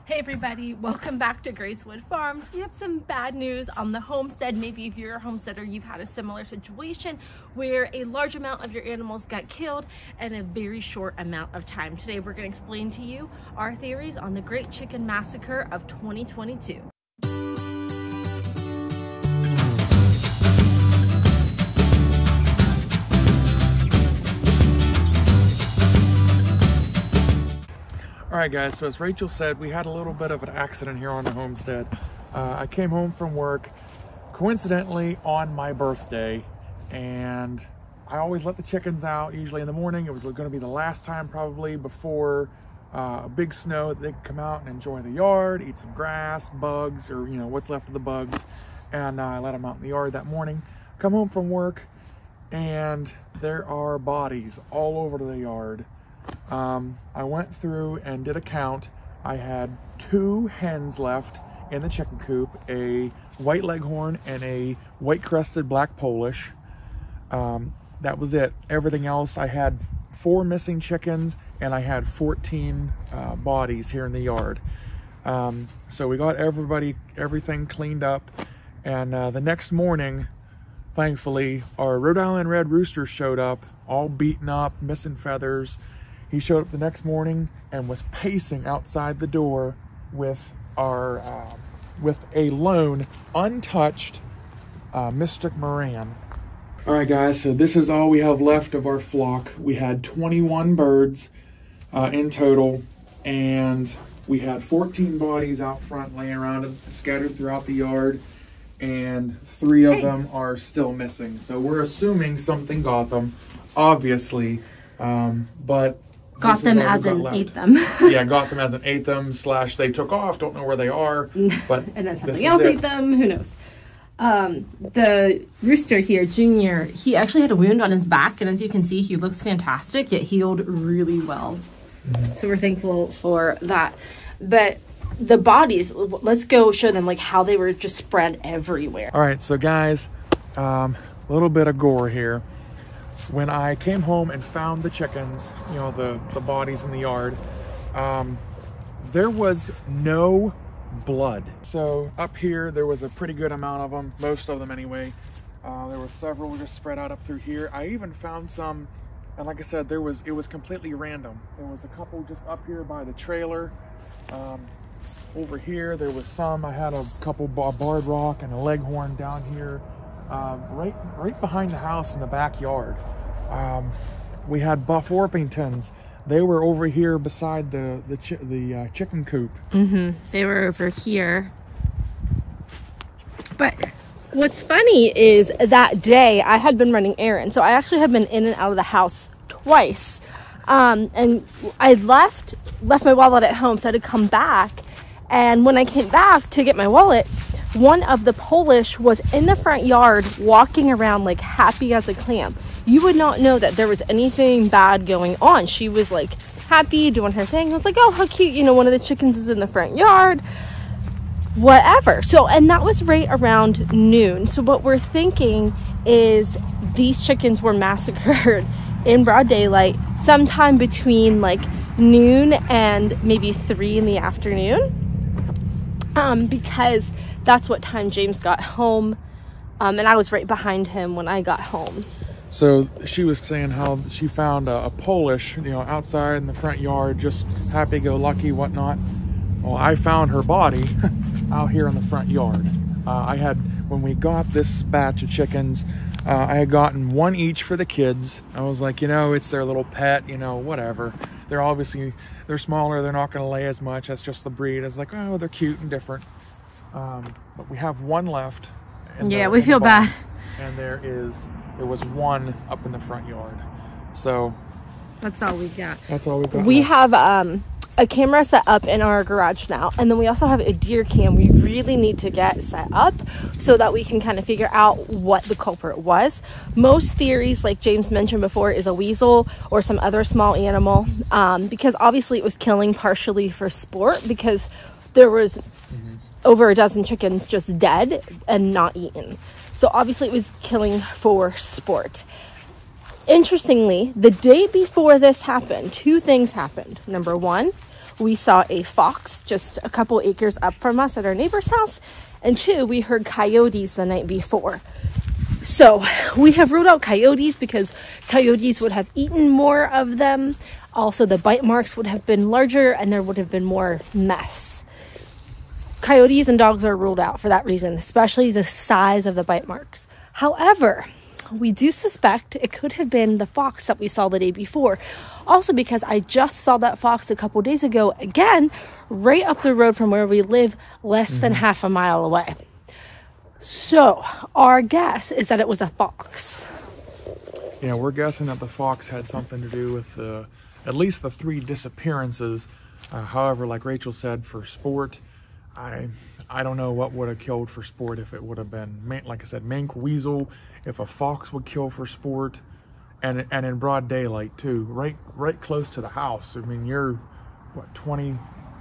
Hey everybody, welcome back to Gracewood Farms. We have some bad news on the homestead. Maybe if you're a homesteader, you've had a similar situation where a large amount of your animals got killed in a very short amount of time. Today we're going to explain to you our theories on the Great Chicken Massacre of 2022. Alright guys, so as Rachel said, we had a little bit of an accident here on the homestead. I came home from work, coincidentally on my birthday, and I always let the chickens out, usually in the morning. It was going to be the last time probably before a big snow that they could come out and enjoy the yard, eat some grass, bugs, or you know, what's left of the bugs. And I let them out in the yard that morning. Come home from work, and there are bodies all over the yard. I went through and did a count. I had 2 hens left in the chicken coop, a white leghorn and a white crested black Polish. That was it. Everything else, I had 4 missing chickens and I had 14 bodies here in the yard. So we got everything cleaned up, and the next morning, thankfully, our Rhode Island Red Rooster showed up, all beaten up, missing feathers. He showed up the next morning and was pacing outside the door with with a lone, untouched Mystic Moran. All right, guys, so this is all we have left of our flock. We had 21 birds in total, and we had 14 bodies out front laying around scattered throughout the yard, and 3 of them are still missing. So we're assuming something got them, obviously, but got them as in ate them. Yeah, got them as in ate them / they took off, don't know where they are, but and then something else ate them, who knows. The rooster here, Junior, he actually had a wound on his back, and as you can see, he looks fantastic. It healed really well. So we're thankful for that. But the bodies, let's go show them like how they were just spread everywhere. All right, so guys, a little bit of gore here. When I came home and found the chickens, you know, the bodies in the yard, there was no blood. So up here, there was a pretty good amount of them, most of them anyway. There were several just spread out up through here. I even found some, and like I said, it was completely random. There was a couple just up here by the trailer. Over here, there was some. I had a couple barred rock and a leghorn down here. Right behind the house in the backyard. We had buff Orpingtons. They were over here beside the chicken coop. They were over here. But what's funny is that day I had been running errands, so I actually had been in and out of the house twice. And I left my wallet at home, so I had to come back. And when I came back to get my wallet, one of the Polish was in the front yard walking around like happy as a clam. You would not know that there was anything bad going on. She was like happy doing her thing. I was like, oh, how cute, you know, one of the chickens is in the front yard, whatever. So, and that was right around noon. So what we're thinking is these chickens were massacred in broad daylight sometime between like noon and maybe 3 in the afternoon, because that's what time James got home, and I was right behind him when I got home. So she was saying how she found a Polish, you know, outside in the front yard, just happy-go-lucky, whatnot. Well, I found her body out here in the front yard. When we got this batch of chickens, I had gotten 1 each for the kids. I was like, you know, it's their little pet, you know, whatever. They're smaller, they're not going to lay as much. That's just the breed. I was like, oh, they're cute and different. But we have 1 left. Yeah, we feel bad. And there was 1 up in the front yard. So that's all we got. That's all we got. We have a camera set up in our garage now, and then we also have a deer cam we really need to get set up so that we can kind of figure out what the culprit was. Most theories, like James mentioned before, is a weasel or some other small animal, because obviously it was killing partially for sport, because there was over a dozen chickens just dead and not eaten. So obviously it was killing for sport. Interestingly, the day before this happened, 2 things happened. Number 1, we saw a fox just a couple acres up from us at our neighbor's house. And 2, we heard coyotes the night before. So we have ruled out coyotes because coyotes would have eaten more of them. Also, the bite marks would have been larger and there would have been more mess. Coyotes and dogs are ruled out for that reason, especially the size of the bite marks. However, we do suspect it could have been the fox that we saw the day before. Also because I just saw that fox a couple days ago, again, right up the road from where we live, less than half a mile away. So our guess is that it was a fox. Yeah, we're guessing that the fox had something to do with at least the 3 disappearances. However, like Rachel said, for sport, I don't know what would have killed for sport if it would have been, like I said, mink, weasel, if a fox would kill for sport, and in broad daylight too, right close to the house. I mean, you're, what, 20,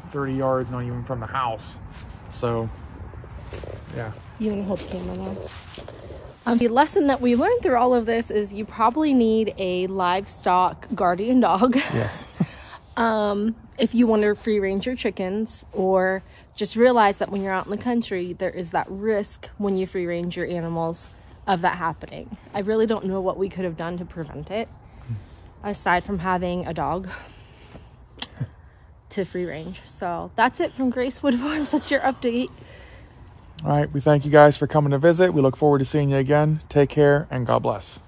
30 yards, not even from the house. So, yeah. You want to hold the camera now? The lesson that we learned through all of this is you probably need a livestock guardian dog. Yes. If you want to free range your chickens, or just realize that when you're out in the country, there is that risk when you free range your animals of that happening. I really don't know what we could have done to prevent it, aside from having a dog to free range. So that's it from Grace Wood Farms. That's your update. All right, we thank you guys for coming to visit. We look forward to seeing you again. Take care and God bless.